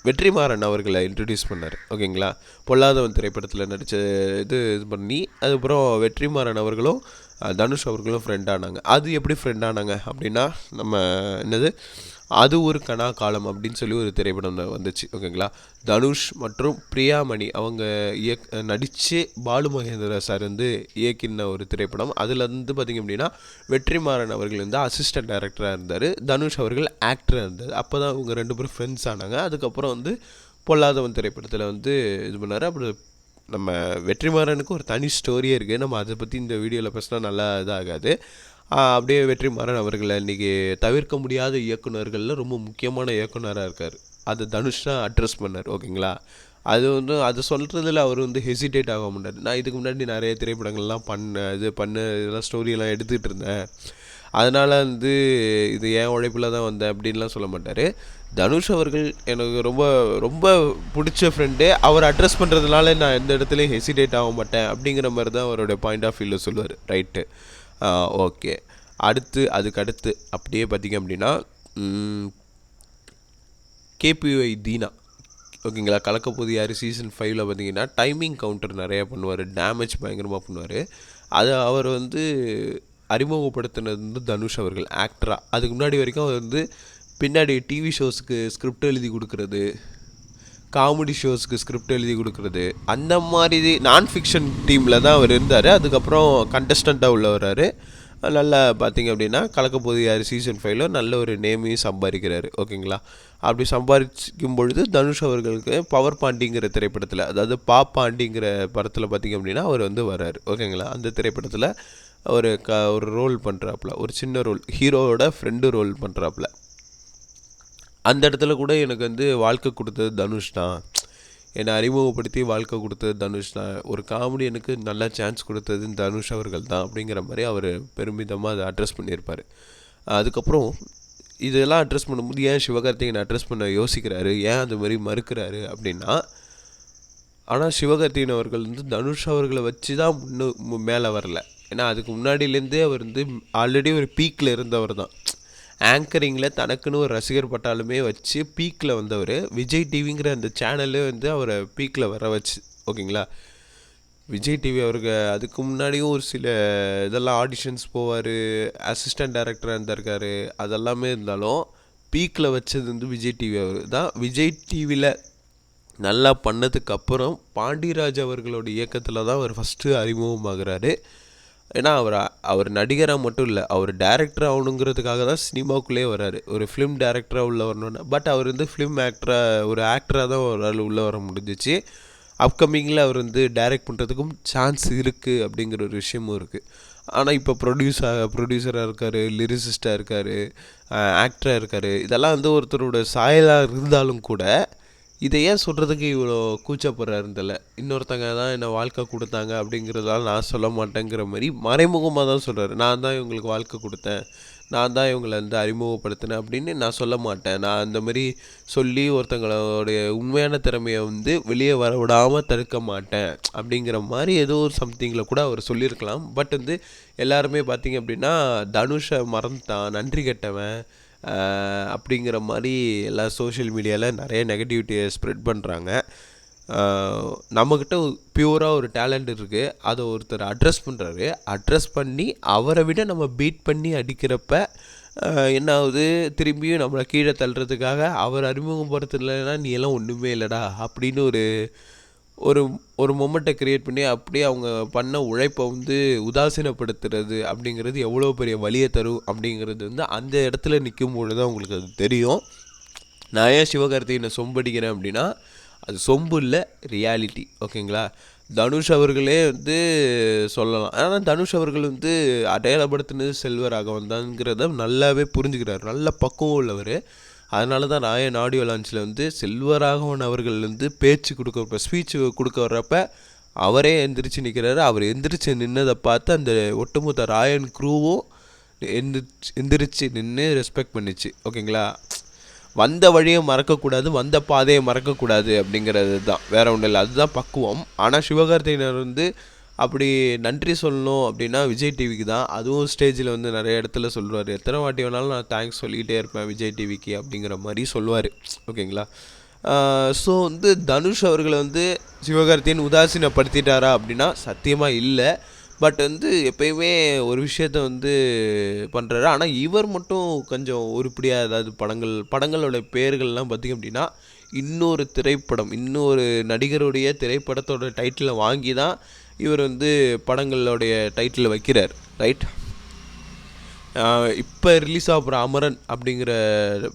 வெற்றிமாறன் அவர்களை இன்ட்ரடியூஸ் பண்ணார். ஓகேங்களா, பொல்லாதவன் திரைப்படத்தில் நடித்த இது பண்ணி அதுக்கப்புறம் வெற்றிமாறன் அவர்களும் தனுஷ் அவர்களும் ஃப்ரெண்டானாங்க. அது எப்படி ஃப்ரெண்டானாங்க அப்படின்னா நம்ம அது ஒரு கனா காலம் அப்படின்னு சொல்லி ஒரு திரைப்படம் வந்துச்சு. ஓகேங்களா, தனுஷ் மற்றும் பிரியாமணி அவங்க நடித்து பாலு மகேந்திரா சார் வந்து இயக்கின ஒரு திரைப்படம். அதில் வந்து பார்த்திங்க அப்படின்னா வெற்றிமாறன் அவர்கள் வந்து அசிஸ்டன்ட் டைரக்டராக இருந்தார், தனுஷ் அவர்கள் ஆக்டராக இருந்தார். அப்போ தான் அவங்க 2 பேரும் ஃப்ரெண்ட்ஸ் ஆனாங்க. அதுக்கப்புறம் வந்து பொல்லாதவன் திரைப்படத்தில் வந்து இது பண்ணார். அப்புறம் நம்ம வெற்றிமாறனுக்கு ஒரு தனி ஸ்டோரியே இருக்குது. நம்ம அதை பற்றி இந்த வீடியோவில் பேசினா நல்லா இதாகாது. அப்படியே வெற்றிமாறன் அவர்களை இன்றைக்கி தவிர்க்க முடியாத இயக்குநர்களில் ரொம்ப முக்கியமான இயக்குனராக இருக்கார். அதை தனுஷ் தான் அட்ரஸ் பண்ணார். ஓகேங்களா, அது வந்து அதை சொல்கிறதுல அவர் வந்து ஹெசிடேட் ஆக மாட்டார். நான் இதுக்கு முன்னாடி நிறைய திரைப்படங்கள்லாம் இதெல்லாம் ஸ்டோரியெல்லாம் எடுத்துகிட்டு இருந்தேன், அதனால் வந்து இது என் உழைப்பில் தான் வந்தேன் அப்படின்லாம் சொல்ல மாட்டார். தனுஷ் அவர்கள் எனக்கு ரொம்ப ரொம்ப பிடிச்ச ஃப்ரெண்டு. அவர் அட்ரஸ் பண்ணுறதுனால நான் எந்த இடத்துலையும் ஹெசிடேட் ஆக மாட்டேன் அப்படிங்கிற மாதிரி தான் அவருடைய பாயிண்ட் ஆஃப் வியூவில் சொல்லுவார். ரைட்டு. ஓகே, அதுக்கு அடுத்து அப்படியே பார்த்திங்க அப்படின்னா கேபிஒய் தீனா, ஓகேங்களா. கலக்கப்போது யார் சீசன் 5ல் பார்த்தீங்கன்னா டைமிங் கவுண்டர் நிறையா பண்ணுவார், டேமேஜ் பயங்கரமாக பண்ணுவார். அது அவர் வந்து அறிமுகப்படுத்தினது வந்து தனுஷ் அவர்கள் ஆக்டராக. அதுக்கு முன்னாடி வரைக்கும் அவர் வந்து பின்னாடி டிவி ஷோஸுக்கு ஸ்கிரிப்ட் எழுதி கொடுக்குறது, காமெடி ஷோஸ்க்கு ஸ்கிரிப்ட் எழுதி கொடுக்குறது, அந்த மாதிரி நான் ஃபிக்ஷன் டீமில் தான் அவர் இருந்தார். அதுக்கப்புறம் கண்டஸ்டண்ட்டாக உள்ள வர்றாரு. நல்லா பார்த்தீங்க அப்படின்னா கலக்கப்போது யார் சீசன் 5ல் நல்ல ஒரு நேமையும் சம்பாதிக்கிறாரு, ஓகேங்களா. அப்படி சம்பாதிக்கும் பொழுது தனுஷ் அவர்களுக்கு பவர் பாண்டிங்கிற திரைப்படத்தில், அதாவது பாண்டிங்கிற படத்தில் பார்த்தீங்க அப்படின்னா அவர் வந்து வர்றாரு, ஓகேங்களா. அந்த திரைப்படத்தில் ஒரு ரோல் பண்ணுறாப்புல, ஒரு சின்ன ரோல், ஹீரோவோட ஃப்ரெண்டு ரோல் பண்ணுறாப்புல. அந்த இடத்துல கூட எனக்கு வந்து வாழ்க்கை கொடுத்தது தனுஷ் தான், என்னை அறிமுகப்படுத்தி வாழ்க்கை கொடுத்தது தனுஷ் தான், ஒரு காமெடி எனக்கு நல்லா சான்ஸ் கொடுத்தது தனுஷ் அவர்கள் தான் அப்படிங்கிற மாதிரி அவர் பெருமிதமாக அதை அட்ரஸ் பண்ணியிருப்பார். அதுக்கப்புறம் இதெல்லாம் அட்ரஸ் பண்ணும்போது ஏன் சிவகார்த்திகேயனை அட்ரஸ் பண்ண யோசிக்கிறாரு, ஏன் அந்த மாதிரி மறுக்கிறாரு அப்படின்னா, ஆனால் சிவகார்த்திகேயன் அவர்கள் வந்து தனுஷ் அவர்களை வச்சு தான் மேலே வரல. ஏன்னா அதுக்கு முன்னாடியிலேருந்தே அவர் வந்து ஆல்ரெடி ஒரு பீக்கில் இருந்தவர் தான். ஆங்கரிங்கில் தனக்குன்னு ஒரு ரசிகர் பட்டாலுமே வச்சு பீக்கில் வந்தவர். விஜய் டிவிங்கிற அந்த சேனலே வந்து அவரை பீக்கில் வர வச்சு, ஓகேங்களா. விஜய் டிவி அவருக்கு அதுக்கு முன்னாடியும் ஒரு சில இதெல்லாம் ஆடிஷன்ஸ் போவார், அசிஸ்டன்ட் டைரக்டராக இருந்திருக்காரு, அதெல்லாமே இருந்தாலும் பீக்கில் வச்சது வந்து விஜய் டிவி அவர் தான். விஜய் டிவியில் நல்லா பண்ணதுக்கப்புறம் பாண்டியராஜ் அவர்களோட இயக்கத்தில் தான் அவர் ஃபஸ்ட்டு அறிமுகமாகிறாரு. ஏன்னா அவர் நடிகராக மட்டும் இல்லை, அவர் டேரக்டர் ஆகணுங்கிறதுக்காக தான் சினிமாவுக்குள்ளே வர்றாரு, ஒரு ஃபிலிம் டேரக்டராக உள்ளே வரணுன்னு. பட் அவர் வந்து ஃபிலிம் ஒரு ஆக்டராக தான் அவரால் உள்ளே வர முடிஞ்சிச்சு. அப்கமிங்கில் அவர் வந்து டைரக்ட் பண்ணுறதுக்கும் சான்ஸ் இருக்குது அப்படிங்கிற ஒரு விஷயமும் இருக்குது. ஆனால் இப்போ ப்ரொடியூசராக இருக்கார், லிரிசிஸ்டாக இருக்கார், ஆக்டராக இருக்கார். இதெல்லாம் வந்து ஒருத்தரோட சாயலாக இருந்தாலும் கூட இதை ஏன் சொல்கிறதுக்கு இவ்வளோ கூச்சப்படுறாருன்னு தெரியல. இன்னொருத்தங்க தான் என்னை வாழ்க்கை கொடுத்தாங்க அப்படிங்கிறதால நான் சொல்ல மாட்டேங்கிற மாதிரி மறைமுகமாக தான் சொல்கிறாரு. நான் தான் இவங்களுக்கு வாழ்க்கை கொடுத்தேன், நான் தான் இவங்களை வந்து அறிமுகப்படுத்தினேன் அப்படின்னு நான் சொல்ல மாட்டேன். நான் அந்த மாதிரி சொல்லி ஒருத்தங்களுடைய உண்மையான திறமையை வந்து வெளியே வர விடாமல் தடுக்க மாட்டேன் அப்படிங்கிற மாதிரி ஏதோ ஒரு சம்திங்கில் கூட அவர் சொல்லியிருக்கலாம். பட் வந்து எல்லாருமே பார்த்திங்க அப்படின்னா தனுஷை மறந்துட்டான், நன்றி கெட்டவன் அப்படிங்கிற மாதிரி எல்லா சோஷியல் மீடியாவில் நிறைய நெகட்டிவிட்டியை ஸ்ப்ரெட் பண்ணுறாங்க. நம்மக்கிட்ட பியூராக ஒரு டேலண்ட் இருக்குது, அதை ஒருத்தர் அட்ரஸ் பண்ணுறாரு. அட்ரஸ் பண்ணி அவரை விட நம்ம பீட் பண்ணி அடிக்கிறப்ப என்ன ஆகுது, திரும்பியும் நம்மளை கீழே தள்ளுறதுக்காக அவர் அறிமுகப்படுத்தலைன்னா நீ எல்லாம் ஒன்றுமே இல்லைடா அப்படின்னு ஒரு ஒரு மொமெண்ட்டை க்ரியேட் பண்ணி அப்படியே அவங்க பண்ண உழைப்பை வந்து உதாசீனப்படுத்துறது அப்படிங்கிறது எவ்வளோ பெரிய வலியை தரும் அப்படிங்கிறது வந்து அந்த இடத்துல நிற்கும் பொழுது தான் உங்களுக்கு அது தெரியும். நான் ஏன் சிவகார்த்திகேயனை சொம்படிக்கிறேன் அப்படின்னா அது சொம்பு இல்லை, ரியாலிட்டி, ஓகேங்களா. தனுஷ் அவர்களே வந்து சொல்லலாம். ஆனால் தனுஷ் அவர்கள் வந்து அடையாளப்படுத்தினது செல்வராகவன் தான்ங்கிறத நல்லாவே புரிஞ்சுக்கிறார், நல்ல பக்குவம் உள்ளவர். அதனால தான் ராயன் ஆடியோ லான்ச்சில் வந்து செல்வராகவன் அவர்கள் வந்து பேச்சு கொடுக்க ஸ்பீச் கொடுக்க வர்றப்ப அவரே எந்திரிச்சு நிற்கிறாரு. அவர் எந்திரிச்சு நின்னதை பார்த்து அந்த ஒட்டுமொத்த ராயன் க்ரூவும் எந்திரிச்சு நின்று ரெஸ்பெக்ட் பண்ணிச்சு, ஓகேங்களா. வந்த வழியை மறக்கக்கூடாது, வந்த பாதையை மறக்கக்கூடாது அப்படிங்கிறது தான், வேற ஒன்றும் இல்லை, அதுதான் பக்குவம். ஆனால் சிவகார்த்திகேயன் வந்து அப்படி நன்றி சொல்லணும் அப்படின்னா விஜய் டிவிக்கு தான். அதுவும் ஸ்டேஜில் வந்து நிறைய இடத்துல சொல்லுவார், எத்தனை வாட்டி வேணாலும் நான் தேங்க்ஸ் சொல்லிக்கிட்டே இருப்பேன் விஜய் டிவிக்கு அப்படிங்கிற மாதிரி சொல்லுவார், ஓகேங்களா. ஸோ வந்து தனுஷ் அவர்களை வந்து சிவகார்த்திகேயன் உதாசீனப்படுத்திட்டாரா அப்படின்னா சத்தியமாக இல்லை. பட் வந்து எப்பயுமே ஒரு விஷயத்த வந்து பண்ணுறாரு. ஆனால் இவர் மட்டும் கொஞ்சம் உருப்படியாக, அதாவது படங்களோட பேர்கள்லாம் பார்த்திங்க அப்படின்னா இன்னொரு திரைப்படம், இன்னொரு நடிகருடைய திரைப்படத்தோட டைட்டிலை வாங்கி தான் இவர் வந்து படங்களோடைய டைட்டில் வைக்கிறார், ரைட். இப்போ ரிலீஸ் ஆகிற அமரன் அப்படிங்கிற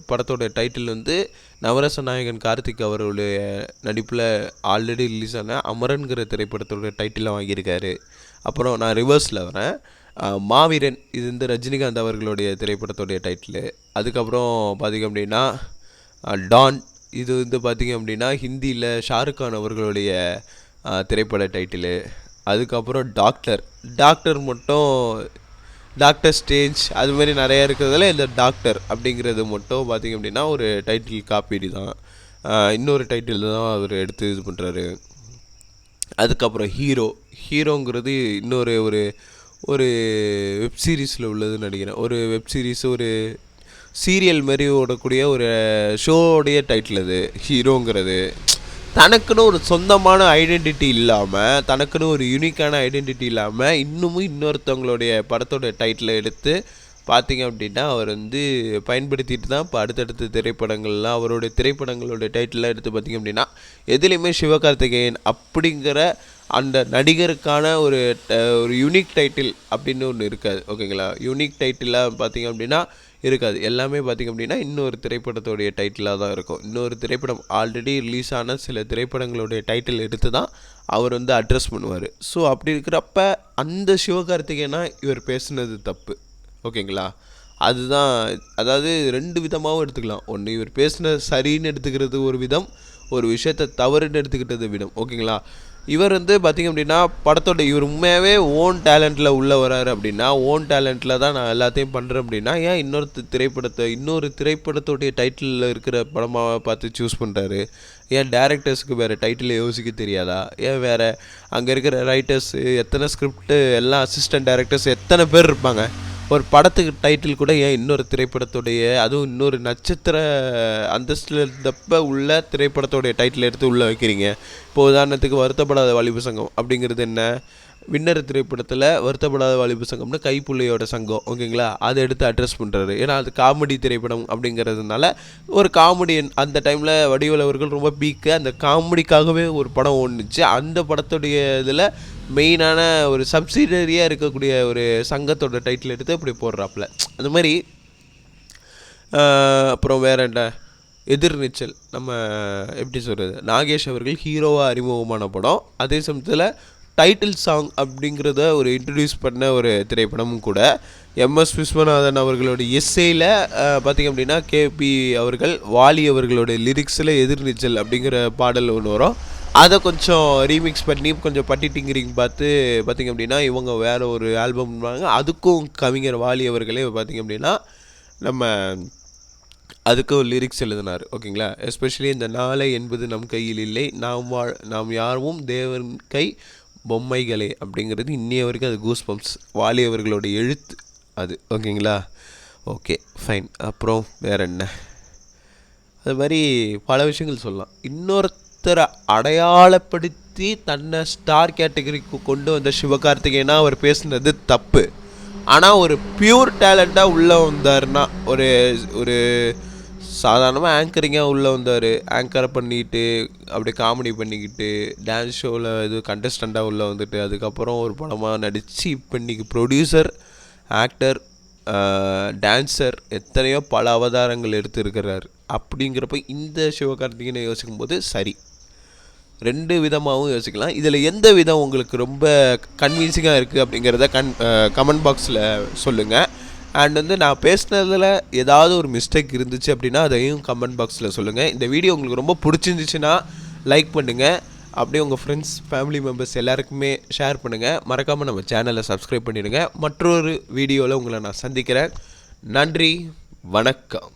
படத்தோட டைட்டில் வந்து நவரச நாயகன் கார்த்திக் அவருடைய நடிப்பில் ஆல்ரெடி ரிலீஸ் ஆன அமரன்கிற திரைப்படத்தோட டைட்டிலை வாங்கியிருக்காரு. அப்புறம் நான் ரிவர்ஸில் வரேன், மாவீரன், இது வந்து ரஜினிகாந்த் அவர்களுடைய திரைப்படத்தோடைய டைட்டிலு. அதுக்கப்புறம் பார்த்திங்க அப்படின்னா டான், இது வந்து பார்த்திங்க அப்படின்னா ஹிந்தியில் ஷாருக் கான் அவர்களுடைய திரைப்பட டைட்டிலு. அதுக்கப்புறம் டாக்டர் மட்டும் டாக்டர் ஸ்டேஞ்ச் அது மாதிரி நிறையா இருக்கிறதுல இந்த டாக்டர் அப்படிங்கிறது மட்டும் பார்த்திங்க அப்படின்னா ஒரு டைட்டில் காப்பீடு தான், இன்னொரு டைட்டில் தான் அவர் எடுத்து இது பண்ணுறாரு. அதுக்கப்புறம் ஹீரோங்கிறது இன்னொரு ஒரு வெப் சீரிஸில் உள்ளதுன்னு நினைக்கிறேன். ஒரு வெப் சீரிஸ், ஒரு சீரியல் மாதிரி ஓடக்கூடிய ஒரு ஷோடைய டைட்டில் இது ஹீரோங்கிறது. தனக்குன்னு ஒரு சொந்தமான ஐடென்டிட்டி இல்லாமல், தனக்குன்னு ஒரு யூனிக்கான ஐடென்டிட்டி இல்லாமல் இன்னமும் இன்னொருத்தவங்களுடைய படத்தோட டைட்டிலை எடுத்து பார்த்திங்க அப்படின்னா அவர் வந்து பயன்படுத்திட்டு தான் இப்போ அடுத்தடுத்த திரைப்படங்கள்லாம் அவருடைய திரைப்படங்களோட டைட்டிலாம் எடுத்து பார்த்திங்க அப்படின்னா எதுலேயுமே சிவகார்த்திகேயன் அப்படிங்கிற அந்த நடிகருக்கான ஒரு யூனிக் டைட்டில் அப்படின்னு ஒன்று இருக்காது. ஓகேங்களா? யூனிக் டைட்டிலாக பார்த்திங்க அப்படின்னா இருக்காது. எல்லாமே பார்த்திங்க அப்படின்னா இன்னொரு திரைப்படத்தோடைய டைட்டிலாக தான் இருக்கும். இன்னொரு திரைப்படம் ஆல்ரெடி ரிலீஸ் ஆன சில திரைப்படங்களுடைய டைட்டில் எடுத்து தான் அவர் வந்து அட்ரஸ் பண்ணுவார். ஸோ அப்படி இருக்கிறப்ப அந்த சிவகார்த்திகேயனா இவர் பேசுனது தப்பு. ஓகேங்களா? அதுதான், அதாவது 2 விதமாகவும் எடுத்துக்கலாம். ஒன்று இவர் பேசுனது சரின்னு எடுத்துக்கிறது ஒரு விதம், ஒரு விஷயத்தை தவறுன்னு எடுத்துக்கிட்டது விதம். ஓகேங்களா? இவர் வந்து பார்த்திங்க அப்படின்னா படத்தோட இவர் உண்மையாகவே ஓன் டேலண்ட்டில் உள்ளே வராரு அப்படின்னா, ஓன் டேலண்ட்டில் தான் நான் எல்லாத்தையும் பண்ணுறேன் அப்படின்னா, ஏன் இன்னொரு திரைப்படத்தோடைய டைட்டிலில் இருக்கிற படமாக பார்த்து சூஸ் பண்ணுறாரு? ஏன் டேரக்டர்ஸுக்கு வேறு டைட்டில் யோசிக்க தெரியாதா? ஏன் வேறு அங்கே இருக்கிற ரைட்டர்ஸு எத்தனை ஸ்கிரிப்டு எல்லாம் அசிஸ்டன்ட் டேரக்டர்ஸ் எத்தனை பேர் இருப்பாங்க? ஒரு படத்துக்கு டைட்டில் கூட ஏன் இன்னொரு திரைப்படத்துடைய, அதுவும் இன்னொரு நட்சத்திர அந்தஸ்தில் இருந்தப்போ உள்ள திரைப்படத்தோடைய டைட்டில் எடுத்து உள்ளே வைக்கிறீங்க? இப்போ உதாரணத்துக்கு வருத்தப்படாத வாலிப சங்கம் அப்படிங்கிறது என்ன? வின்னர் திரைப்படத்தில் வருத்தப்படாத வாலிப சங்கம்னு கைப்புள்ளையோட சங்கம். ஓகேங்களா? அதை எடுத்து அட்ரஸ் பண்ணுறாரு. ஏன்னா அது காமெடி திரைப்படம் அப்படிங்கிறதுனால ஒரு காமெடியன் அந்த டைமில் வடிவேலு அவர்கள் ரொம்ப பீக்கு, அந்த காமெடிக்காகவே ஒரு படம் ஓடுனுச்சு. அந்த படத்துடைய இதில் மெயினான ஒரு சப்சிடரியாக இருக்கக்கூடிய ஒரு சங்கத்தோட டைட்டில் எடுத்து அப்படி போடுறாப்புல. அந்த மாதிரி அப்புறம் வேறு என்ன, எதிர்நீச்சல் நம்ம எப்படி சொல்கிறது, நாகேஷ் அவர்கள் ஹீரோவாக அறிமுகமான படம். அதே சமயத்தில் டைட்டில் சாங் அப்படிங்கிறத ஒரு இன்ட்ரடியூஸ் பண்ண ஒரு திரைப்படமும் கூட. எம்எஸ் விஸ்வநாதன் அவர்களோட எஸ்ஸேயில் பார்த்திங்க அப்படின்னா கேபி அவர்கள் வாலி அவர்களோட லிரிக்ஸில் எதிர்நீச்சல் அப்படிங்கிற பாடல் ஒன்று வரும். அதை கொஞ்சம் ரீமிக்ஸ் பண்ணி கொஞ்சம் பட்டி டிங்கரிங் பார்த்திங்க அப்படின்னா இவங்க வேறு ஒரு ஆல்பம் பண்ணுவாங்க. அதுக்கும் கவிஞர் வாலி அவர்களே பார்த்திங்க அப்படின்னா நம்ம அதுக்கும் லிரிக்ஸ் எழுதினார். ஓகேங்களா? எஸ்பெஷலி இந்த நாளை என்பது நம் கையில் இல்லை, நாம் யாரும் தேவன் கை பொம்மைகளே அப்படிங்கிறது இன்னைய வரைக்கும் அது கூஸ் பம்ப்ஸ் வாலி அவர்களோட எழுத்து அது. ஓகேங்களா? Okay fine. அப்புறம் வேறு என்ன, அது மாதிரி பல விஷயங்கள் சொல்லலாம். இன்னொருத்தரை அடையாளப்படுத்தி தன்னை ஸ்டார் கேட்டகரிக்கு கொண்டு வந்த சிவகார்த்திகேயனா அவர் பேசுனது தப்பு. ஆனால் ஒரு பியூர் டேலண்ட்டாக உள்ளே வந்தார்னா, ஒரு சாதாரணமாக ஆங்கரிங்காக உள்ளே வந்தார், ஆங்கரை பண்ணிட்டு அப்படியே காமெடி பண்ணிக்கிட்டு டான்ஸ் ஷோவில் இது கண்டஸ்டண்ட்டாக உள்ளே வந்துட்டு அதுக்கப்புறம் ஒரு படமாக நடித்து இப்போ இன்றைக்கி ப்ரொடியூசர், ஆக்டர், டான்ஸர் எத்தனையோ பல அவதாரங்கள் எடுத்துருக்கிறார். அப்படிங்கிறப்ப இந்த சிவகார்த்திகேயனை யோசிக்கும்போது சரி, 2 விதமாகவும் யோசிக்கலாம். இதில் எந்த விதம் உங்களுக்கு ரொம்ப கன்வின்சிங்காக இருக்குது அப்படிங்கிறத கமெண்ட் பாக்ஸில் சொல்லுங்கள். அண்ட் வந்து நான் பேசுனதில் ஏதாவது ஒரு மிஸ்டேக் இருந்துச்சு அப்படின்னா அதையும் கமெண்ட் பாக்ஸில் சொல்லுங்கள். இந்த வீடியோ உங்களுக்கு ரொம்ப பிடிச்சிருந்துச்சுன்னா லைக் பண்ணுங்கள். அப்படியே உங்கள் ஃப்ரெண்ட்ஸ், ஃபேமிலி மெம்பர்ஸ் எல்லாருக்குமே ஷேர் பண்ணுங்கள். மறக்காமல் நம்ம சேனலை சப்ஸ்கிரைப் பண்ணிடுங்க. மற்றொரு வீடியோவில் உங்களை நான் சந்திக்கிறேன். நன்றி, வணக்கம்.